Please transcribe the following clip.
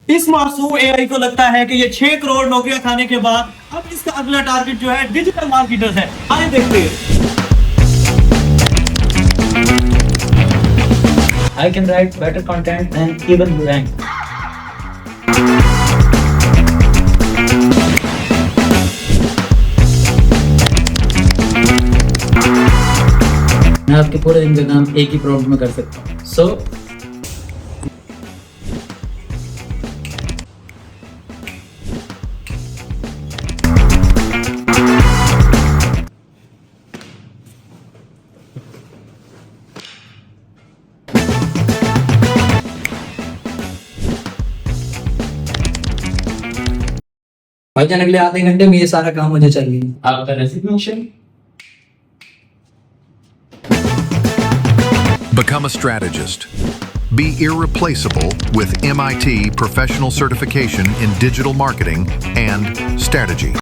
इस मासूम एआई को लगता है कि ये 6 करोड़ नौकरियां खाने के बाद अब इसका अगला टारगेट जो है डिजिटल मार्केटर है। आइए देखते हैं। I can write better content than even rank. मैं आपके पूरे दिन का काम एक ही प्रॉम्प्ट में कर सकता हूँ। सो भाईजान अगले आधे घंटे में ये सारा काम मुझे चाहिए। आपका resignation. Become a strategist. Be irreplaceable with MIT professional certification in digital marketing and strategy.